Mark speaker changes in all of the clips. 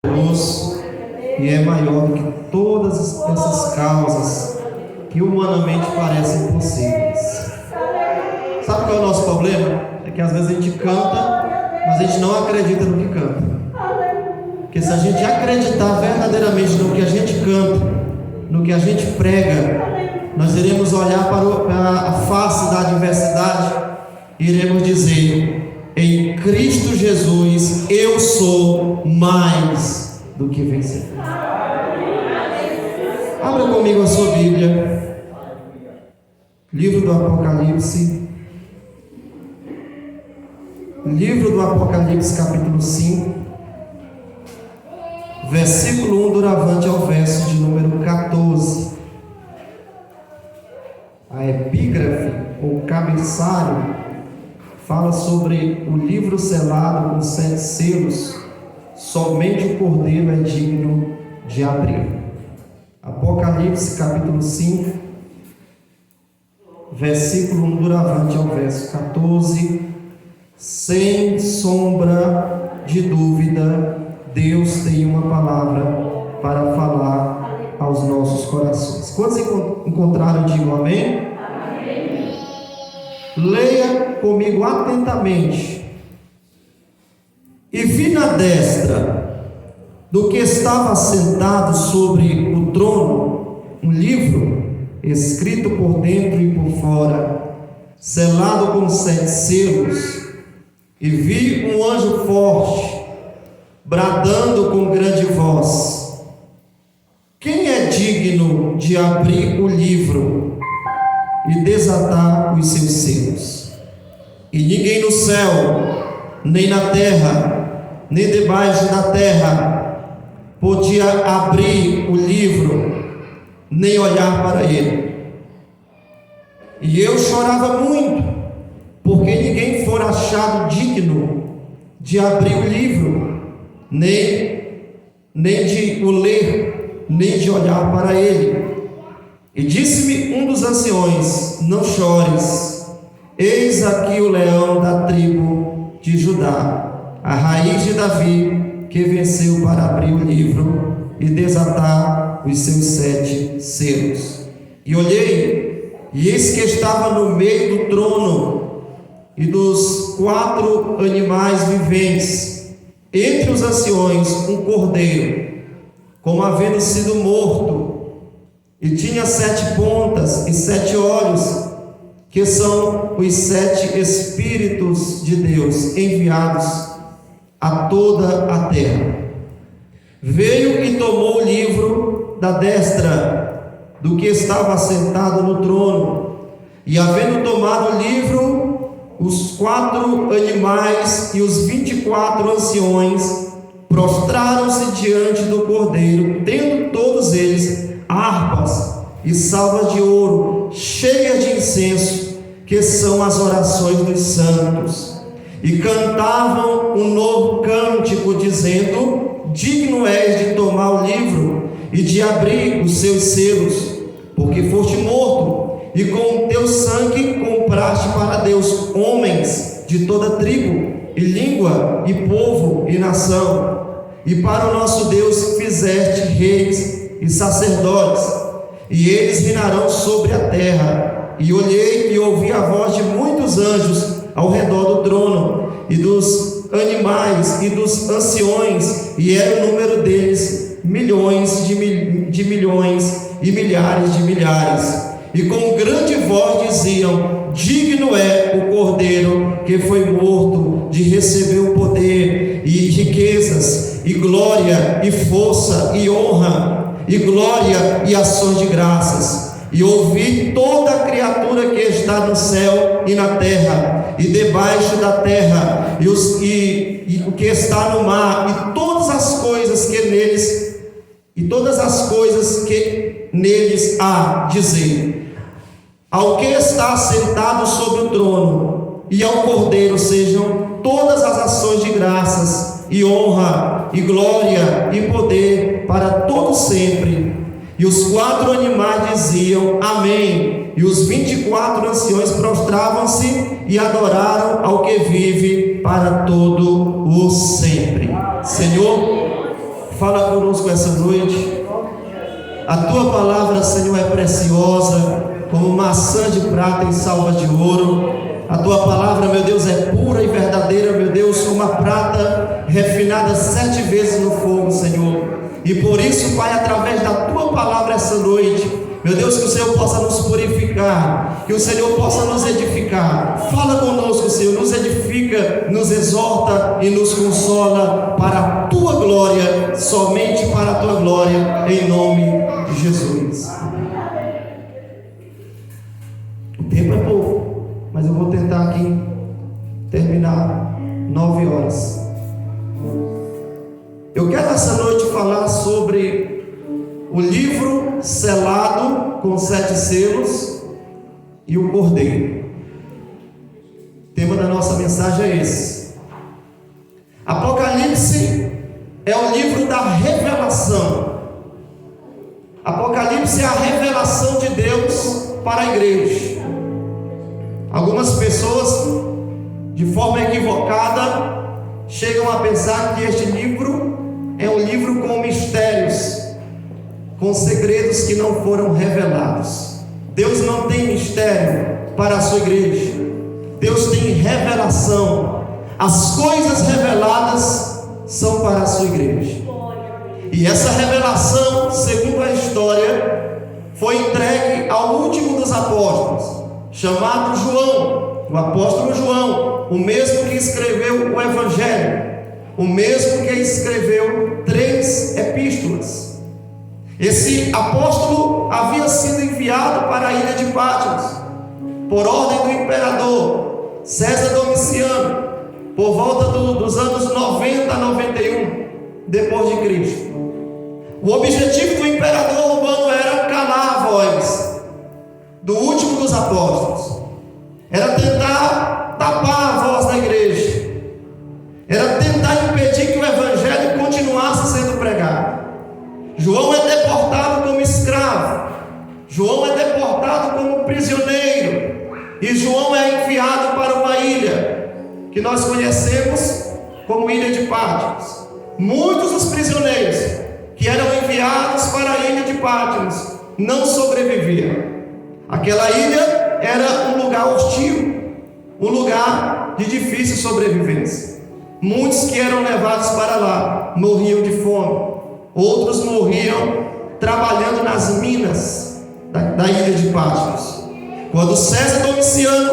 Speaker 1: Deus e é maior do que todas essas causas que humanamente parecem impossíveis. Sabe qual é o nosso problema? É que às vezes a gente canta, mas a gente não acredita no que canta. Porque se a gente acreditar verdadeiramente no que a gente canta, no que a gente prega, nós iremos olhar para a face da adversidade e iremos dizer: em Cristo Jesus eu sou mais do que vencedor. Abra comigo a sua Bíblia, livro do Apocalipse, capítulo 5, versículo 1 doravante ao verso de número 14. A epígrafe ou cabeçalho fala sobre o livro selado com 7 selos. Somente o Cordeiro é digno de abrir. Apocalipse capítulo 5, versículo 1 doravante ao verso 14. Sem sombra de dúvida, Deus tem uma palavra para falar aos nossos corações. Quantos encontraram, digam amém? Amém. Leia comigo atentamente. E vi na destra do que estava sentado sobre o trono um livro escrito por dentro e por fora, selado com 7 selos. E vi um anjo forte bradando com grande voz: quem é digno de abrir o livro e desatar os seus selos? E ninguém no céu, nem na terra, nem debaixo da terra podia abrir o livro, nem olhar para ele. E eu chorava muito, porque ninguém fora achado digno de abrir o livro, nem de o ler, nem de olhar para ele. E disse-me um dos anciões: não chores, eis aqui o leão da tribo de Judá, a raiz de Davi, que venceu para abrir o livro e desatar os seus 7 selos. E olhei, e eis que estava no meio do trono e dos 4 animais viventes, entre os anciões, um cordeiro, como havendo sido morto, e tinha 7 pontas e 7 olhos, que são os 7 Espíritos de Deus enviados a toda a terra. Veio e tomou o livro da destra do que estava sentado no trono, e havendo tomado o livro, os 4 animais e os 24 anciões prostraram-se diante do cordeiro, tendo todos eles harpas e salvas de ouro, cheias de incenso, que são as orações dos santos, e cantavam um novo cântico, dizendo: digno és de tomar o livro e de abrir os seus selos, porque foste morto, e com o teu sangue compraste para Deus homens de toda tribo, e língua, e povo, e nação, e para o nosso Deus fizeste reis e sacerdotes, e eles reinarão sobre a terra. E olhei e ouvi a voz de muitos anjos ao redor do trono, e dos animais e dos anciões, e era o número deles milhões de milhões e milhares de milhares, e com grande voz diziam: digno é o Cordeiro que foi morto de receber o poder e riquezas e glória e força e honra e glória e ações de graças. E ouvi toda a criatura que está no céu e na terra e debaixo da terra, e o que está no mar, e todas as coisas que neles há, dizer: ao que está sentado sobre o trono e ao Cordeiro sejam todas as ações de graças e honra e glória e poder para todo sempre. E os 4 animais diziam: amém. E os 24 anciões prostravam-se e adoraram ao que vive para todo o sempre. Senhor, fala conosco essa noite. A tua palavra, Senhor, é preciosa, como maçã de prata em salvas de ouro. A tua palavra, meu Deus, é pura e verdadeira, meu Deus, como a prata refinada 7 vezes no fogo, Senhor. E por isso, Pai, através da tua palavra essa noite, meu Deus, que o Senhor possa nos purificar, que o Senhor possa nos edificar. Fala conosco, Senhor, nos edifica, nos exorta e nos consola para a tua glória, somente para a tua glória, em nome de Jesus. O tempo é pouco, mas eu vou tentar aqui terminar 9 horas. Eu quero essa noite falar sobre o livro selado com 7 selos e o cordeiro. O tema da nossa mensagem é esse. Apocalipse é o livro da revelação. Apocalipse é a revelação de Deus para a igreja. Algumas pessoas, de forma equivocada, chegam a pensar que este livro é um livro com mistérios, com segredos que não foram revelados. Deus não tem mistério para a sua igreja. Deus tem revelação. As coisas reveladas são para a sua igreja. E essa revelação, segundo a história, foi entregue ao último dos apóstolos, chamado João, o apóstolo João, o mesmo que escreveu o Evangelho, o mesmo que escreveu 3 epístolas. Esse apóstolo havia sido enviado para a ilha de Patmos, por ordem do imperador César Domiciano, por volta dos anos 90 a 91, depois de Cristo. O objetivo do imperador romano era calar a voz do último dos apóstolos, era tentar tapar a voz da igreja, era tentar impedir que o evangelho continuasse sendo pregado. João é deportado como escravo, João é deportado como prisioneiro, e João é enviado para uma ilha que nós conhecemos como Ilha de Patmos. Muitos dos prisioneiros que eram enviados para a Ilha de Patmos não sobreviviam. Aquela ilha era um lugar hostil, um lugar de difícil sobrevivência. Muitos que eram levados para lá morriam de fome, outros morriam trabalhando nas minas da ilha de Patmos. Quando César Domiciano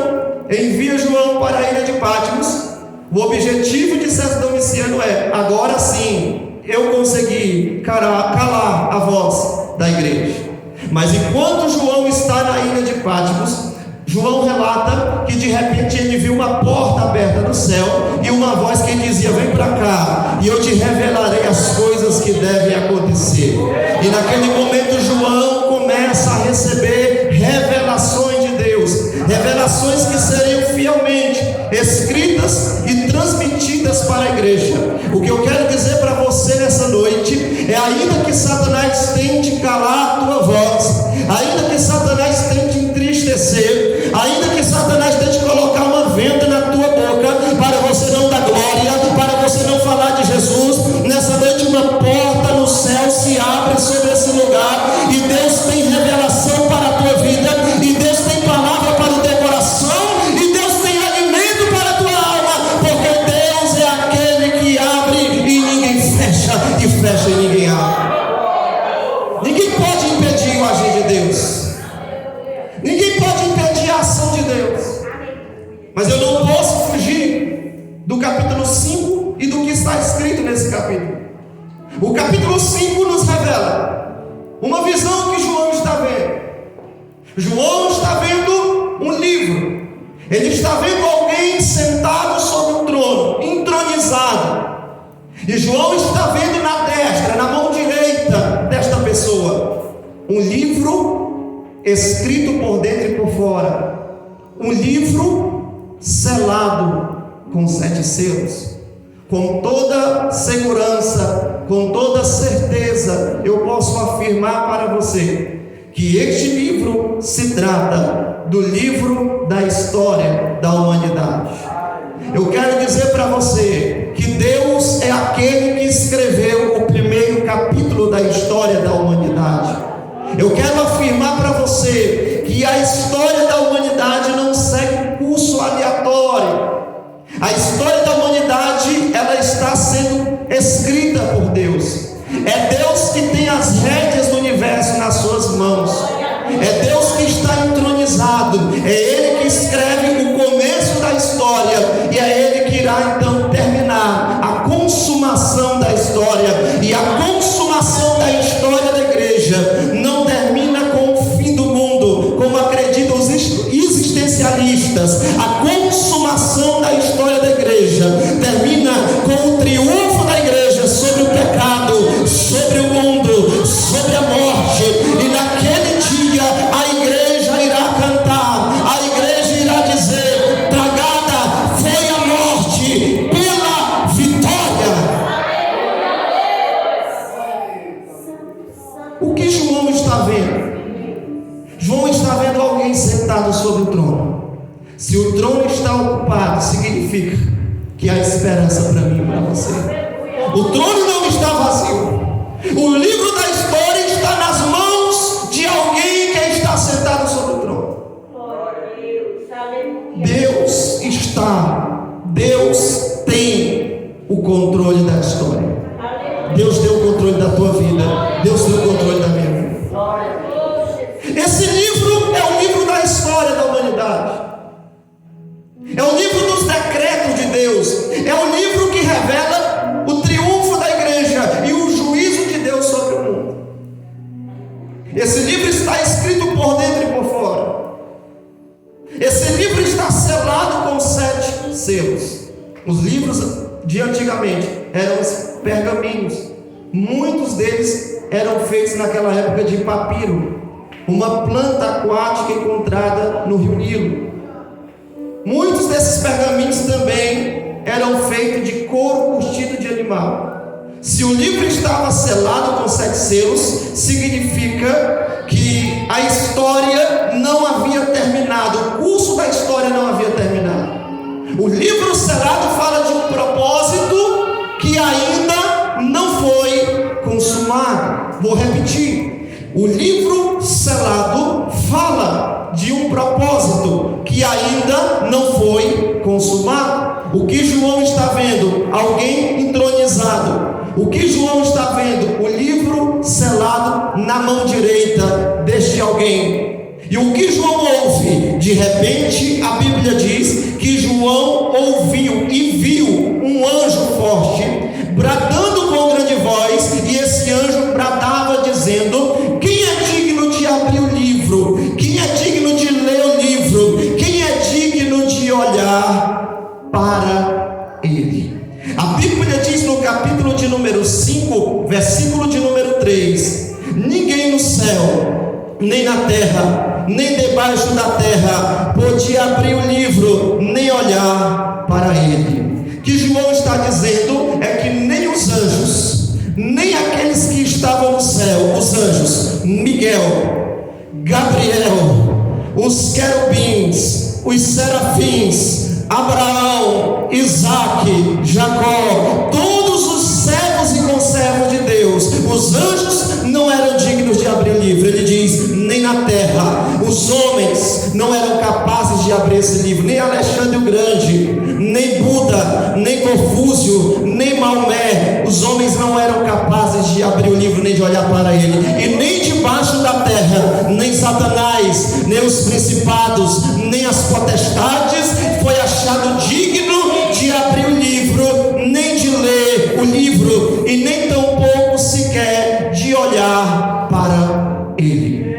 Speaker 1: envia João para a ilha de Patmos, o objetivo de César Domiciano é: agora sim eu consegui calar a voz da igreja. Mas enquanto João está na ilha de Patmos, João relata que de repente ele viu uma porta aberta no céu e uma voz que dizia: vem para cá e eu te revelarei as coisas que devem acontecer. E naquele momento João começa a receber revelações de Deus, revelações que seriam fielmente escritas e transmitidas para a igreja. O que eu quero dizer para você nessa noite é: ainda que Satanás tente calar a tua voz, ainda que Satanás tente entristecer, ainda que Satanás tente colocar uma venda na tua boca para você não dar glória, para você não falar de Jesus, nessa noite uma porta no céu se abre sobre esse lugar, e Deus tem revelação para a tua vida, e Deus tem palavra para o teu coração, e Deus tem alimento para a tua alma, porque Deus é aquele que abre e ninguém fecha, e fecha e ninguém abre. Ninguém pode impedir o agir de Deus, ninguém pode impedir a ação de Deus. Mas eu não posso fugir do capítulo 5 e do que está escrito nesse capítulo. O capítulo 5 nos revela uma visão que João está vendo. João está vendo um livro. Ele está vendo alguém sentado sobre um trono, entronizado. E João está vendo na destra, na mão direita desta pessoa, um livro escrito por dentro e por fora. Um livro selado com 7 selos. Com toda segurança, com toda certeza, eu posso afirmar para você que este livro se trata do livro da história da humanidade. Eu quero dizer para você que Deus é aquele que escreveu o primeiro mãos. É Deus que está entronizado, é Ele que escreve o começo da história, e é Ele que irá então terminar a consumação da história. E a consumação da história da igreja não termina com o fim do mundo, como acreditam os existencialistas. A consumação da história da igreja termina com o triunfo da igreja sobre o pecado, sobre o mundo, sobre a morte. E naquele dia a igreja irá cantar, a igreja irá dizer: tragada foi a morte pela vitória. O que João está vendo? João está vendo alguém sentado sobre o trono. Se o trono está ocupado, significa que há esperança para mim e para você. O trono não está vazio. O livro da história está nas mãos de alguém que está sentado sobre o trono. Deus tem o controle da história. Deus tem o controle da tua vida. Deus tem o controle da minha vida. Esse livro é o livro da história da humanidade. É o livro dos decretos de Deus. É o livro que revela o triunfo da igreja e o juízo de Deus sobre o mundo. Esse livro está escrito por dentro e por fora. Esse livro está selado com 7 selos. Os livros de antigamente eram os pergaminhos. Muitos deles eram feitos naquela época de papiro, uma planta aquática encontrada no rio Nilo. Muitos desses pergaminhos também eram feitos de couro curtido de animal. Se o livro estava selado com 7 selos, significa que a história não havia terminado, o curso da história não havia terminado. O livro selado fala de um propósito que ainda não foi consumado. Vou repetir: o livro selado fala de um propósito que ainda não foi consumado. O que João está vendo? Alguém entronizado. O que João está vendo? O livro selado na mão direita deste alguém. E o que João ouve? De repente a Bíblia diz que João ouviu e viu um anjo forte bradando com grande voz, e esse anjo bradava dizendo: quem é digno de abrir o livro? Quem é digno de ler o livro? Quem é digno de olhar para ele? A Bíblia diz no capítulo de número 5, versículo de número 3: ninguém no céu, nem na terra, nem debaixo da terra podia abrir o livro, nem olhar para ele. O que João está dizendo é que nem os anjos, nem aqueles que estavam no céu, os anjos, Miguel, Gabriel, os querubins, os serafins, Abraão, Isaque, Jacó, todos os servos e conservos de Deus, os anjos não eram dignos de abrir o livro. Ele diz: nem na terra, os homens não eram capazes de abrir esse livro, nem Alexandre o Grande, nem Buda, nem Confúcio, nem Maomé. Os homens não eram capazes de abrir o livro, nem de olhar para ele. E nem debaixo da terra, nem Satanás, nem os principados, nem as potestades foi achado digno de abrir o livro, nem de ler o livro, e nem tampouco sequer de olhar para ele.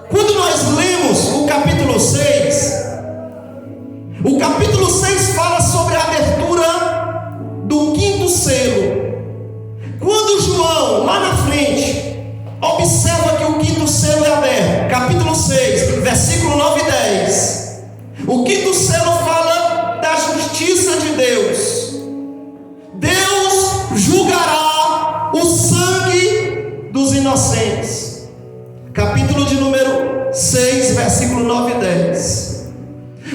Speaker 1: Quando nós lemos o capítulo 6, o capítulo 6 fala sobre a abertura do 5º selo. Quando João, lá na frente, observa que o 5º selo é aberto, capítulo 6, versículo 9 e 10. O 5º selo fala da justiça de Deus. Deus julgará o sangue dos inocentes. Capítulo de número 6, versículo 9 e 10.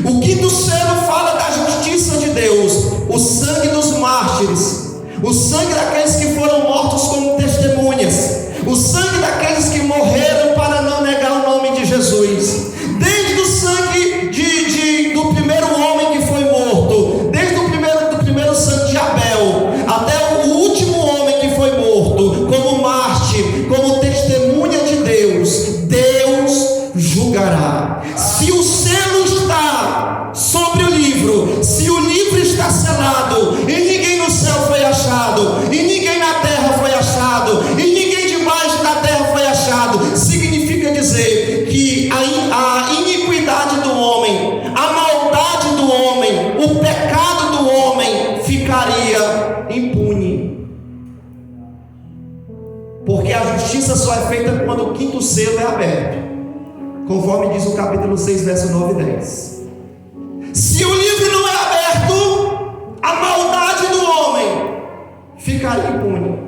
Speaker 1: O 5º selo fala da justiça de Deus, o sangue dos mártires, o sangue daqueles que foram mortos como testemunhas, o sangue daqueles que morreram para não negar o nome de Jesus. Desde o sangue do primeiro homem que foi morto, desde do primeiro sangue de Abel, até o último homem que foi morto, como impune. Porque a justiça só é feita quando o quinto selo é aberto, conforme diz o capítulo 6, verso 9 e 10. Se o livro não é aberto, a maldade do homem ficaria impune.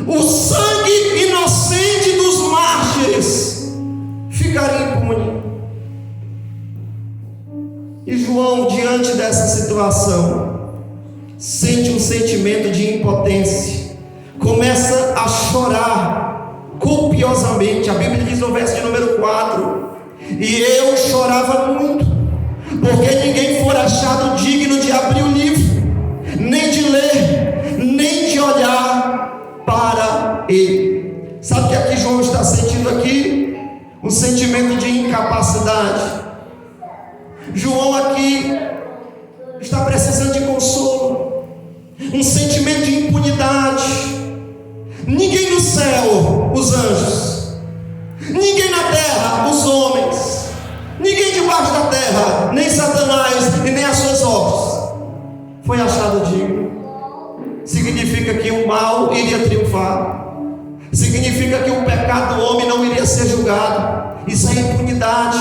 Speaker 1: O sangue inocente dos mártires ficaria impune. E João, diante dessa situação, sente um sentimento de impotência, começa a chorar copiosamente. A Bíblia diz no verso de número 4: e eu chorava muito, porque ninguém for achado digno de abrir o livro, nem de ler, nem de olhar para ele. Sabe o que aqui João está sentindo aqui? Um sentimento de incapacidade. João aqui está precisando de consolo, um sentimento de impunidade. Ninguém no céu, os anjos, ninguém na terra, os homens, ninguém debaixo da terra, nem Satanás e nem as suas obras, foi achado digno. Significa que o mal iria triunfar, significa que o pecado do homem não iria ser julgado. Isso é impunidade.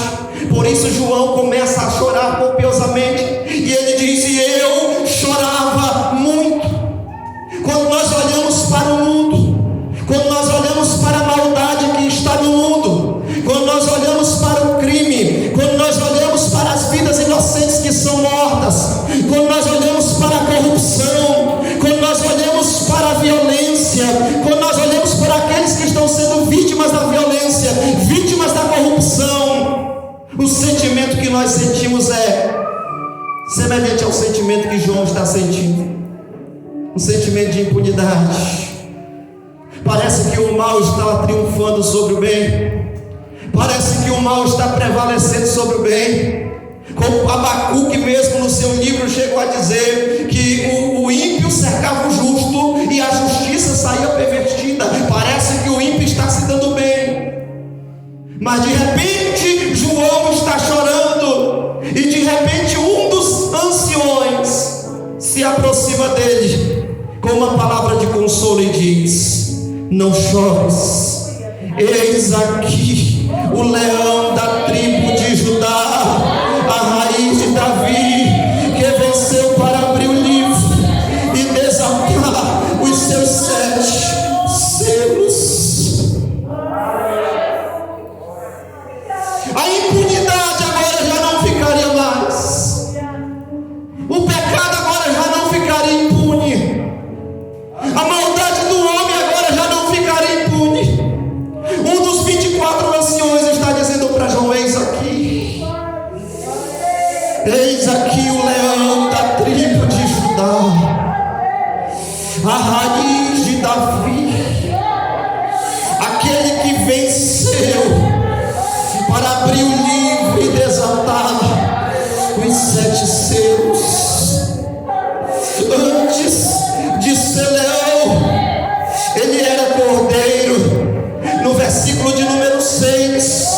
Speaker 1: Por isso João começa a chorar copiosamente, e ele diz: e eu chorava muito. Quando nós olhamos para o mundo, quando nós olhamos para a maldade que está no mundo, quando nós olhamos para o crime, quando nós olhamos para as vidas inocentes que são mortas, quando nós olhamos para a corrupção, quando nós olhamos para a violência, quando nós olhamos para aqueles que estão sendo vítimas da violência, vítimas da corrupção, o sentimento que nós sentimos é semelhante ao sentimento que João está sentindo, um sentimento de impunidade. Parece que o mal está triunfando sobre o bem, parece que o mal está prevalecendo sobre o bem. Como Abacuque mesmo no seu livro chegou a dizer que o ímpio cercava o justo e a justiça saía pervertida. Parece que o ímpio está se dando bem, mas de repente João está chorando, e de repente um dos anciões se aproxima dele com uma palavra de consolo e diz: não chores, eis aqui o leão da tribo de Judá, a raiz de Davi, que venceu para abrir o livro e desatar os seus 7 selos. A impunidade agora já não ficaria mais, o pecado agora já não ficaria impune, a maldade do homem agora já não ficaria impune. Um dos 24 anciões está dizendo para João: eis aqui o leão da tribo de Judá, a raiz de Davi, aquele que venceu para abrir o livro e desatar os 7 selos. Antes de ser leão, ele era cordeiro. No versículo de número 6,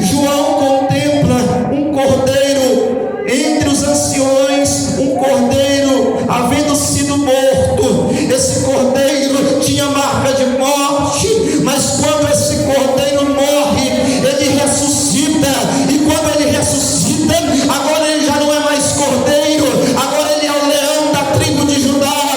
Speaker 1: João contempla um cordeiro entre os anciões, um cordeiro havendo sido morto. Esse cordeiro tinha marca de morte, mas quando esse cordeiro morre, ele ressuscita. E quando ele ressuscita, agora ele já não é mais cordeiro, agora ele é o leão da tribo de Judá.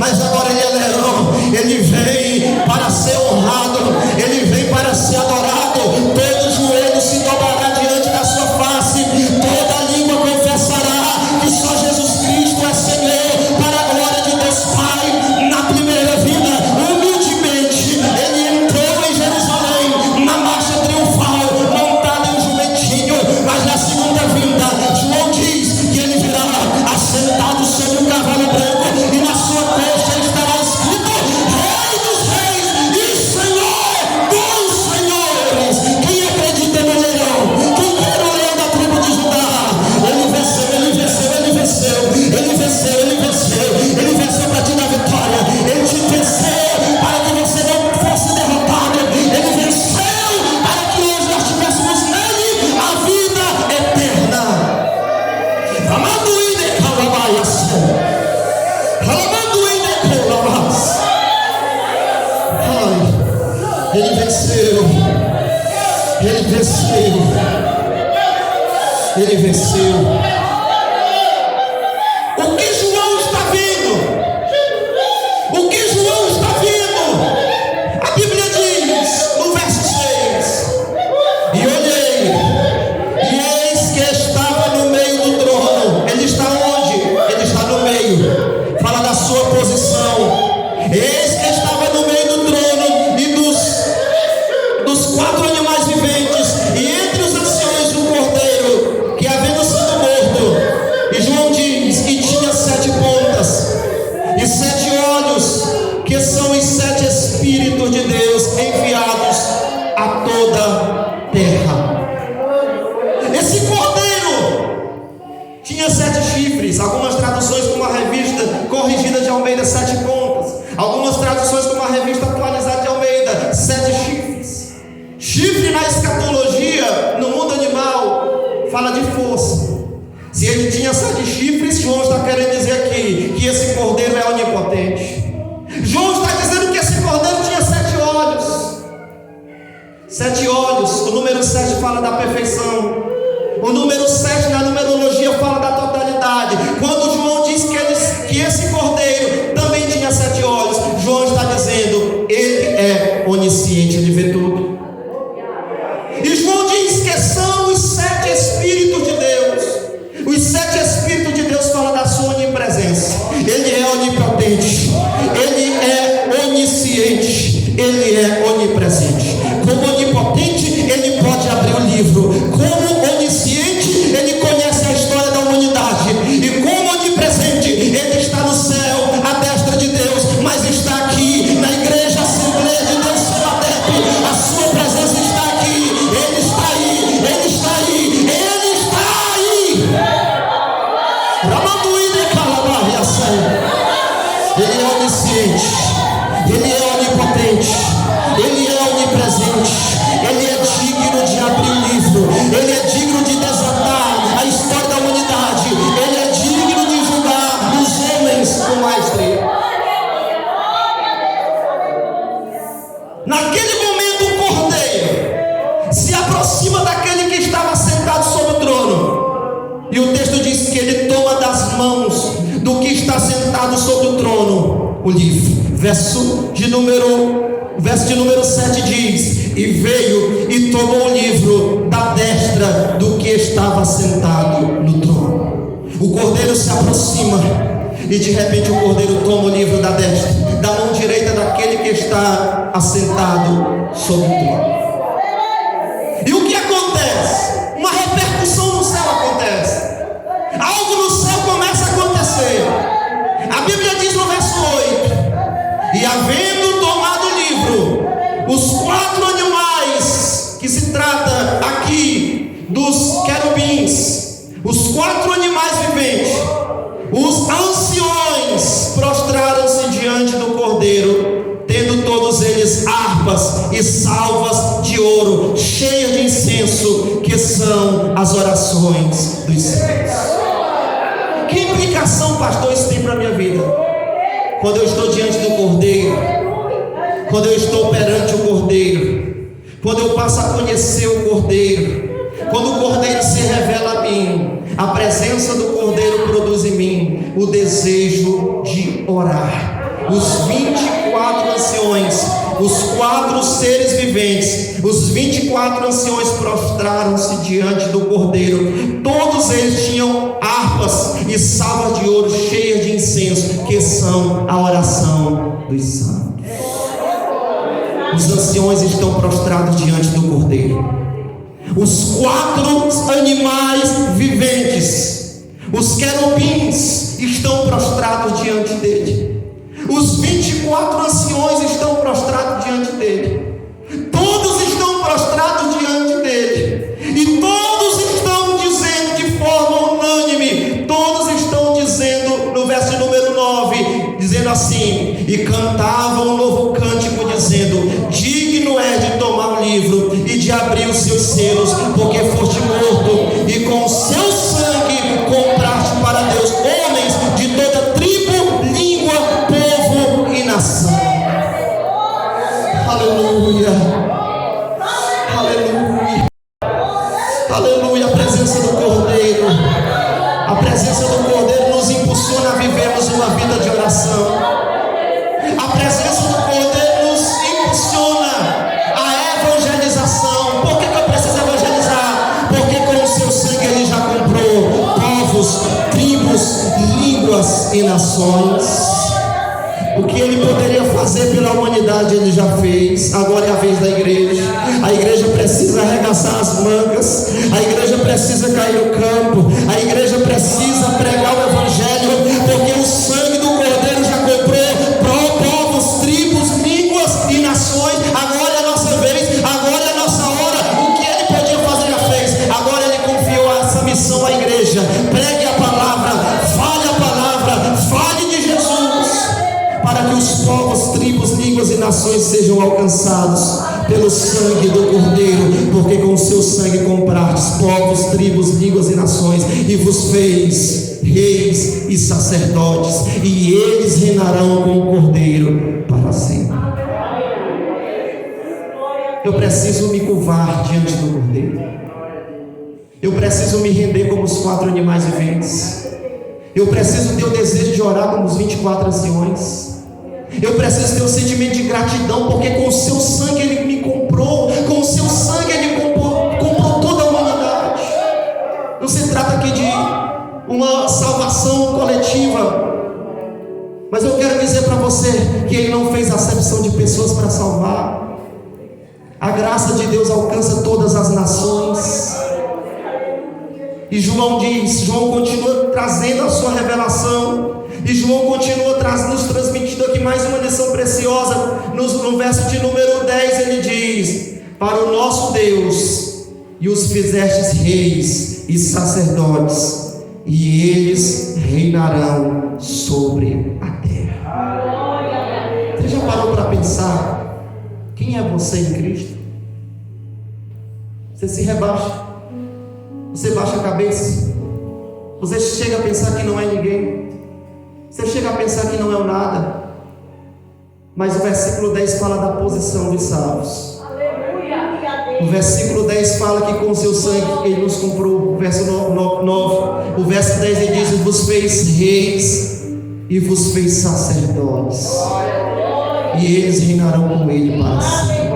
Speaker 1: mas agora ele é leão. Ele vem para ser honrado, ele vem para ser adorado. Todo joelho se dobrará diante da sua face, toda língua confessará que só Jesus Cristo é Senhor, para a glória de Deus Pai. Na primeira vida, humildemente, ele entrou em Jerusalém na marcha triunfal, montado em um jumentinho, mas na segunda vinda, João diz que ele virá assentado sobre um cavalo branco, e na sua coxa estará escrito: Rei dos Reis e Senhor dos Senhores. Quem acredita no leão? Quem quer o leão da tribo de Judá? Ele venceu, ele venceu, ele venceu, ele venceu, ele venceu, ele venceu para te dar vitória. Ele te venceu para que você não fosse derrotado. Ele venceu para que hoje nós tivéssemos nele a vida eterna. Amado Ide Calabaias, amado Ide Calabaias. Ai, ele venceu, ele venceu, ele venceu. O que João está vendo? O que João está vendo? A Bíblia diz no verso 6: E olhei, e eis que estava no meio do trono. Ele está onde? Ele está no meio. Fala da sua posição. Eis que estava no meio do trono e dos quatro animais viventes, e entre os anciões o cordeiro, que havendo sido morto. E João diz que tinha 7 pontas e 7 olhos, que são os 7 Espíritos de Deus enviados a toda a terra. Esse cordeiro tinha 7 chifres. Algumas traduções, como a revista corrigida de Almeida, 7 pontas. Algumas traduções, como a revista atualizada de Almeida, 7 chifres. Chifre na escatologia, no mundo animal, fala de força. Se ele tinha 7 chifres, João está querendo dizer aqui que esse cordeiro é onipotente. João está dizendo que esse cordeiro tinha 7 olhos. 7 olhos. O número 7 fala da perfeição. O número 7 na numerologia fala da totalidade. Quando João diz que esse cordeiro também tinha 7 olhos, João está dizendo: ele é onisciente, ele vê tudo. E João diz que são os 7 Espíritos de Deus. Os 7 Espíritos de Deus falam da sua onipresença. Ele é onipotente, ele é onisciente, ele é onipresente. Como onipotente, ele pode abrir o livro. Como onisciente, ele conhece a história da humanidade. E como onipresente, ele está no céu, à destra de Deus, mas está aqui na igreja Assembleia de Deus Sebatepe. A sua presença está aqui. Ele está aí, ele está aí, ele está aí. Ele é onisciente, ele é onipotente, ele é onipresente, ele é digno de abrir o livro, ele é digno de desatar a história da humanidade, ele é digno de julgar os homens com maestria. Naquele momento, o cordeiro se aproxima daquele que estava sentado sobre o trono, e o texto diz que ele toma das mãos do que está sentado sobre o trono o livro. Verso de número 7 diz: E veio e tomou o livro da destra do que estava sentado no trono. O cordeiro se aproxima, e de repente o cordeiro toma o livro da destra, da mão direita daquele que está assentado sobre o trono. E o que acontece? Uma repercussão no céu acontece. Algo no céu começa a acontecer. A Bíblia diz no verso 8: E havendo tomado o livro, os 4 animais, que se trata aqui dos querubins, os 4 animais viventes, os anciões, prostraram-se diante do cordeiro, tendo todos eles harpas e salvas de ouro, cheias de incenso, que são as orações dos céus. Que implicação, pastor, isso tem para a minha vida? Quando eu estou diante do cordeiro, quando eu estou perante o cordeiro, quando eu passo a conhecer o cordeiro, quando o cordeiro se revela a mim, a presença do cordeiro produz em mim o desejo de orar. Os 24 anciões, os 4 seres viventes, os 24 anciões prostraram-se diante do Cordeiro. Todos eles tinham harpas e salvas de ouro cheias de incenso, que são a oração dos santos. Os anciões estão prostrados diante do Cordeiro. Os 4 animais viventes, os querubins, estão prostrados diante dele. Os 24 anciões estão prostrados diante dele. Todos estão prostrados diante dele. E todos estão dizendo de forma unânime, todos estão dizendo no verso número 9, dizendo assim: e cantavam um novo cântico, dizendo: digno é de tomar o livro e de abrir os seus selos, porque foste morto e com o seu sangue compraste para Deus homens de toda tribo, língua, povo e nação. Aleluia, aleluia, aleluia. A presença do Cordeiro, a presença do Cordeiro nos impulsiona a vivermos uma vida de oração. A presença do Cordeiro nos impulsiona a evangelização. Por que eu preciso evangelizar? Porque com o seu sangue ele já comprou povos, tribos, línguas e nações. O que ele poderia fazer pela humanidade ele já fez. Agora é a vez da igreja. A igreja precisa arregaçar as mangas. A igreja precisa cair no campo. A igreja precisa pregar o evangelho, porque o sangue do Cordeiro já comprou povos, tribos, línguas e nações. Agora é a nossa vez, agora é a nossa hora. O que ele podia fazer já fez. Agora ele confiou essa missão à igreja. Pregue a palavra, fale de Jesus, para que os povos, tribos, línguas e nações sejam alcançados pelo sangue do Cordeiro, porque com o seu sangue comprastes povos, tribos, línguas e nações, e vos fez reis e sacerdotes, e eles reinarão com o Cordeiro para sempre. Eu preciso me curvar diante do Cordeiro. Eu preciso me render como os 4 animais viventes. Eu preciso ter o desejo de orar como os 24 anciões. Eu preciso ter um sentimento de gratidão, porque com o seu sangue ele me comprou. Com o seu sangue ele comprou toda a humanidade. Não se trata aqui de uma salvação coletiva, mas eu quero dizer para você que ele não fez acepção de pessoas para salvar. A graça de Deus alcança todas as nações. E João continua trazendo a sua revelação. E João continua nos transmitindo aqui mais uma lição preciosa. No verso de número 10 ele diz: para o nosso Deus, e os fizestes reis e sacerdotes, e eles reinarão sobre a terra. Você já parou para pensar quem é você em Cristo? Você se rebaixa, você baixa a cabeça, você chega a pensar que não é ninguém, você chega a pensar que não é o nada. Mas o versículo 10 fala da posição dos salvos. O versículo 10 fala que com o seu sangue ele nos comprou. O verso 9, o verso 10 ele diz: vos fez reis e vos fez sacerdotes, e eles reinarão com ele para sempre.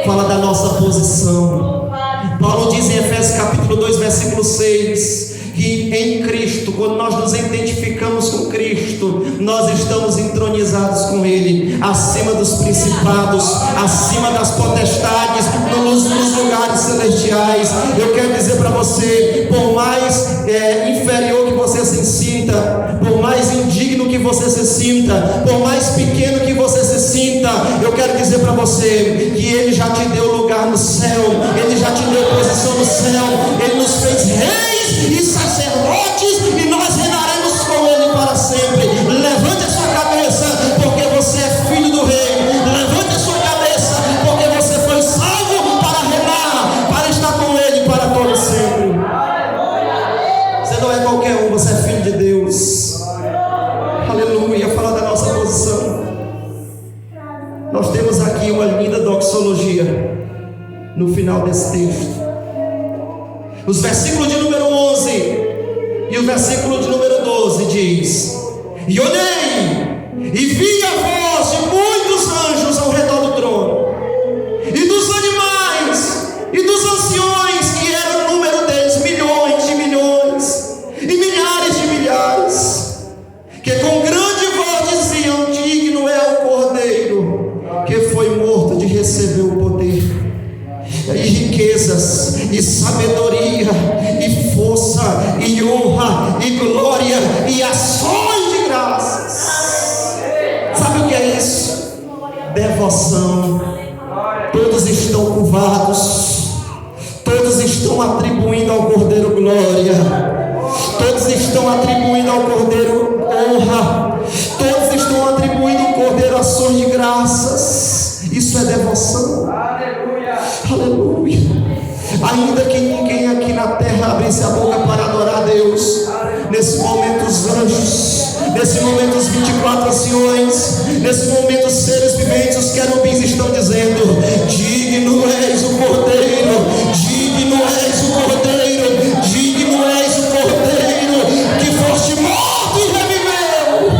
Speaker 1: Fala da nossa posição. Paulo diz em Efésios capítulo 2 versículo 6 que em Cristo, quando nós nos identificamos com Cristo, nós estamos entronizados com Ele, acima dos principados, acima das potestades, nos lugares celestiais. Eu quero dizer para você, por mais inferior que você se sinta, por mais indigno que você se sinta, por mais pequeno que você se sinta, eu quero dizer para você que Ele já te deu lugar no céu, Ele já te deu posição no céu, Ele nos fez reis e sacerdotes, e nós reinaremos com Ele para sempre. Levante a sua cabeça, porque você é filho do Rei. Levante a sua cabeça, porque você foi salvo para reinar, para estar com Ele para todo sempre. Você não é qualquer um, você é filho de Deus. Aleluia. Fala da nossa posição. Nós temos aqui uma linda doxologia no final desse texto. Os versículos de número 11 e o versículo de número 12 diz: e olhei, e vi a voz de muitos anjos ao redor do trono, e dos animais, e dos anciões, que era o número deles, milhões de milhões, e milhares de milhares, que com grande voz diziam: digno é o Cordeiro que foi morto de receber o poder, e riquezas, e sabedoria, e força, e honra, e glória, e ações de graças. Sabe o que é isso? Devoção. Todos estão curvados, todos estão atribuindo ao Cordeiro glória, todos estão atribuindo ao Cordeiro honra, todos estão atribuindo ao Cordeiro ações de graças. Isso é devoção. Aleluia. Ainda que ninguém aqui na terra abrisse a boca para adorar a Deus, nesse momento os anjos, nesse momento os 24 anciões, nesse momento os seres viventes, os querubins estão dizendo: digno és o Cordeiro, digno és o Cordeiro, digno és o Cordeiro, que foste morto e reviveu.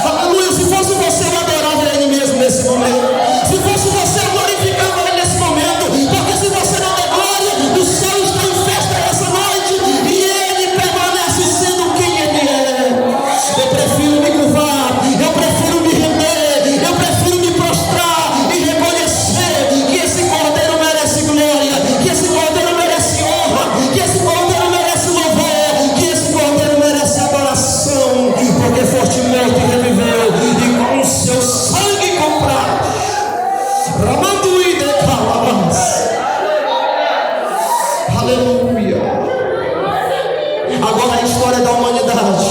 Speaker 1: Aleluia. Se fosse você, eu adorava Ele mesmo nesse momento. Se fosse você, eu glorificava Ele nesse momento. Porque se você não der glória, o céu está em festa essa noite, e Ele permanece sendo quem Ele é. Eu prefiro me curvar, eu prefiro me render, eu prefiro me prostrar e reconhecer que esse Cordeiro merece glória, que esse Cordeiro merece honra, que esse Cordeiro merece louvor, que esse Cordeiro merece adoração, porque foste morto e reviveu, e com o seu sangue compraste. Ramanduí de calabas. Aleluia. Agora a história da humanidade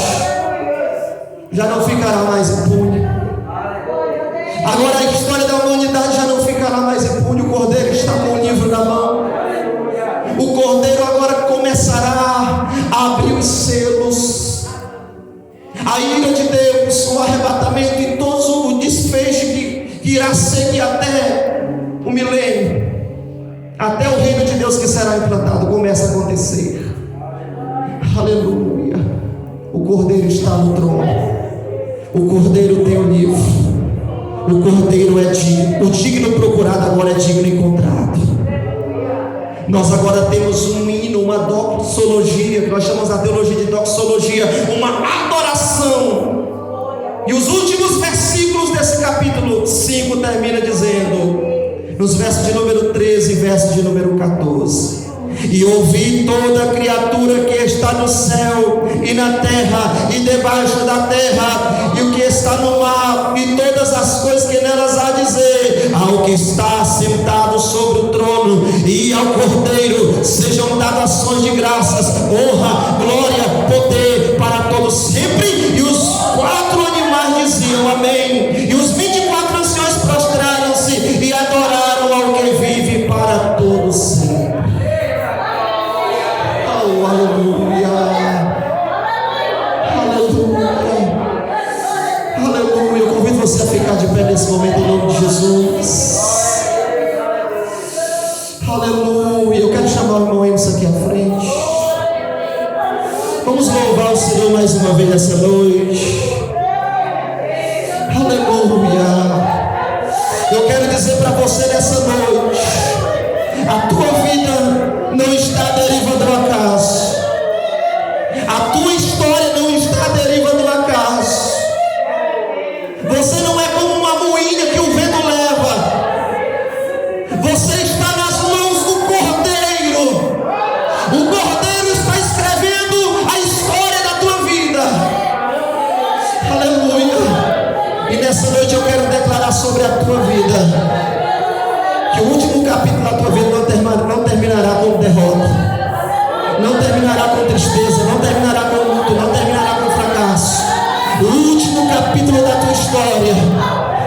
Speaker 1: já não ficará mais impune. Agora a história da humanidade já não ficará mais impune. O Cordeiro está com o livro na mão. O Cordeiro agora começará a abrir os selos. A ira de Deus, o arrebatamento e todo o desfecho que irá seguir até o milênio, até o reino de Deus que será implantado, começa a acontecer. Aleluia. O Cordeiro está no trono. O Cordeiro tem o livro. O Cordeiro é digno. O digno procurado agora é digno encontrado. Nós agora temos um hino, uma doxologia, que nós chamamos a teologia de doxologia, uma adoração. E os últimos versículos desse capítulo 5 termina dizendo, nos versos de número 13 e verso de número 14: e ouvi toda a criatura que está no céu e na terra e debaixo da terra, e o que está no mar, e todas as coisas que nelas há, dizer ao que está sentado sobre o trono e ao Cordeiro sejam dadas ações de graças, honra, glória, poder para todos sempre. E os 4 animais diziam amém, e os 24 anciões prostraram-se e adoraram ao que vive para todos sempre. Aleluia, aleluia, aleluia. Eu convido você a ficar de pé nesse momento em nome de Jesus. Aleluia. Eu quero chamar o irmão Emerson aqui à frente. Vamos louvar o Senhor mais uma vez nessa noite. Aleluia. Eu quero dizer para você nessa noite: a tua vida não está à deriva do acaso. A tua história não está à deriva do acaso. Você não é como uma moinha que o vento leva. Você está nas mãos do Cordeiro. O Cordeiro está escrevendo a história da tua vida. Aleluia. E nessa noite eu quero declarar sobre a tua vida que o último capítulo da tua vida não terminará com derrota, não terminará com tristeza, não terminará com luto, não terminará com fracasso. O último capítulo da tua história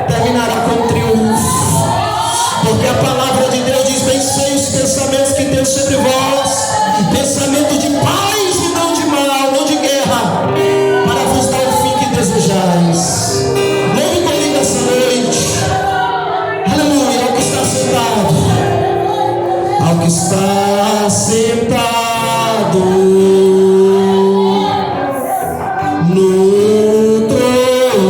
Speaker 1: terminará com triunfo, porque a palavra de Deus diz: pensei os pensamentos que tenho sobre vós, pensamento de paz e não de mal, não de guerra, para vos dar o fim que desejais. Louve comigo essa noite. Aleluia. Ao que está sentado, ao que está sentado no trono,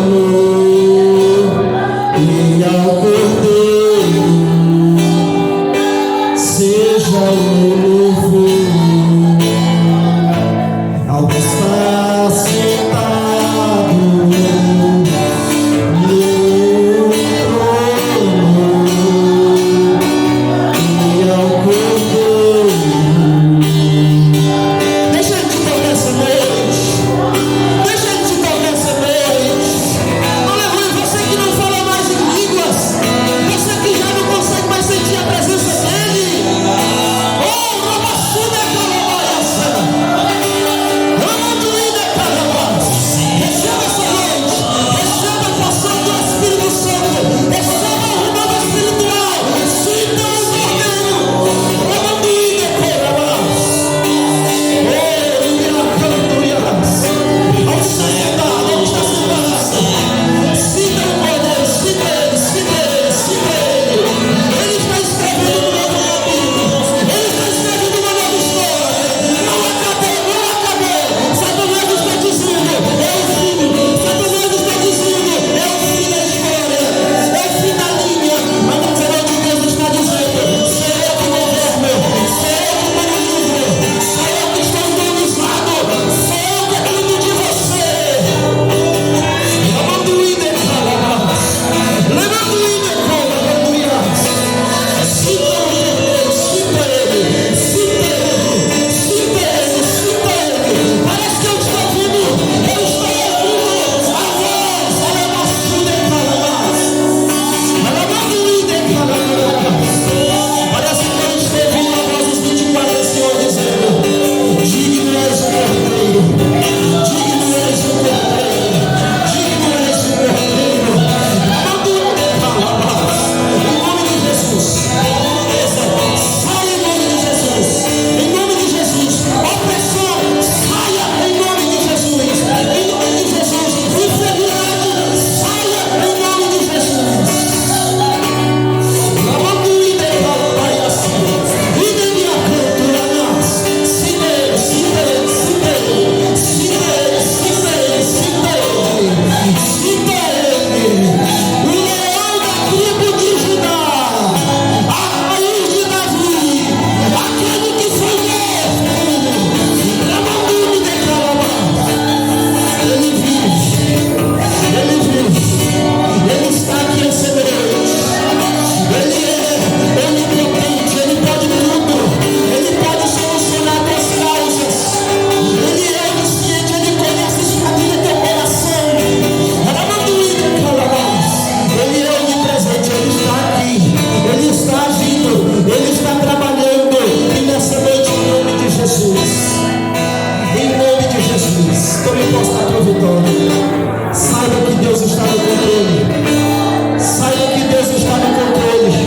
Speaker 1: Deus está no controle. Saiba que Deus está no controle.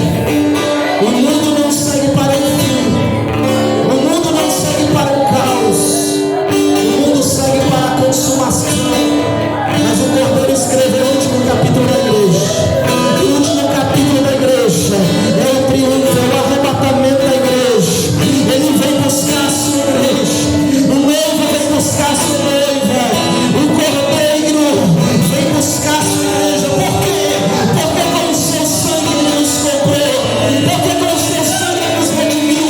Speaker 1: O mundo não segue para o fim. O mundo não segue para o caos. O mundo segue para a consumação. Mas o Cordeiro escreveu o último capítulo da igreja. O último capítulo da igreja é o triunfo, é o arrebatamento da igreja. Ele vem buscar a sua igreja. O noivo vem buscar a sua noiva. O Cordeiro vem buscar a sua igreja. Por quê? Porque com o seu sangue ele nos comprou. Porque com o seu sangue ele nos redimiu.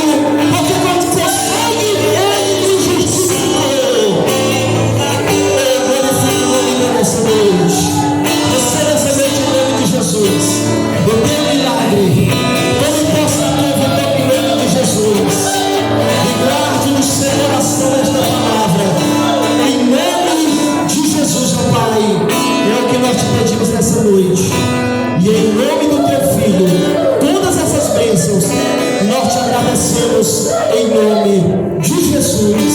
Speaker 1: Porque com o seu sangue ele nos justificou. Eu glorifico o nome dessa noite. Receba essa noite em nome de Jesus. O teu milagre, todo posso da tua vida em nome de Jesus. E guarde no seu coração esta palavra. Em nome de Jesus, ó Pai. É o que nós te pedimos nessa noite. E em nome do teu Filho, todas essas bênçãos, nós te agradecemos em nome de Jesus.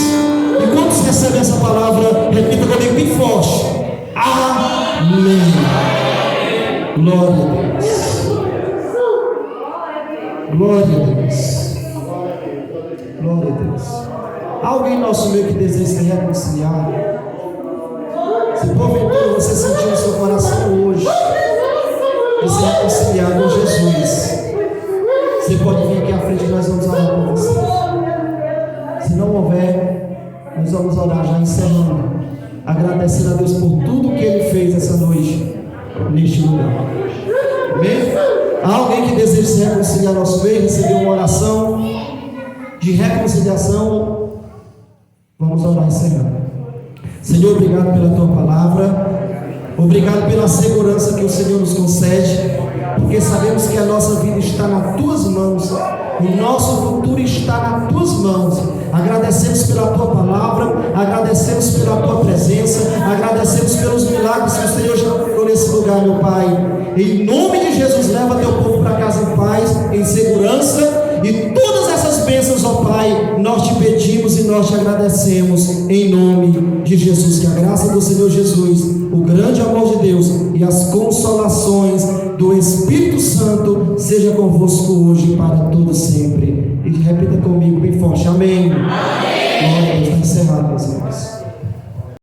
Speaker 1: E quando você recebe essa palavra, repita comigo bem forte. Amém. Glória a Deus. Glória a Deus. Glória a Deus. Há alguém em nosso meio que deseja se reconciliar? Se porventura você sentiu no seu coração hoje de se reconciliar com Jesus, você pode vir aqui à frente e nós vamos orar com você. Se não houver, nós vamos orar já encerrando, agradecendo a Deus por tudo que Ele fez essa noite neste lugar. Amém? Há alguém que deseja se reconciliar ao nosso meio, receber uma oração de reconciliação? Vamos orar encerrando. Senhor, obrigado pela tua palavra, obrigado pela segurança que o Senhor nos concede, porque sabemos que a nossa vida está nas tuas mãos, o nosso futuro está nas tuas mãos. Agradecemos pela tua palavra, agradecemos pela tua presença, agradecemos pelos milagres que o Senhor já operou nesse lugar, meu Pai. Em nome de Jesus, leva teu povo para casa em paz, em segurança. E todas essas bênçãos, ó Pai, nós te pedimos e nós te agradecemos em nome de Jesus. Que a graça do Senhor Jesus, o grande amor de Deus e as consolações do Espírito Santo seja convosco hoje e para todo sempre. E repita comigo bem forte. Amém. Glória a Deus. Está encerrado, meus irmãos.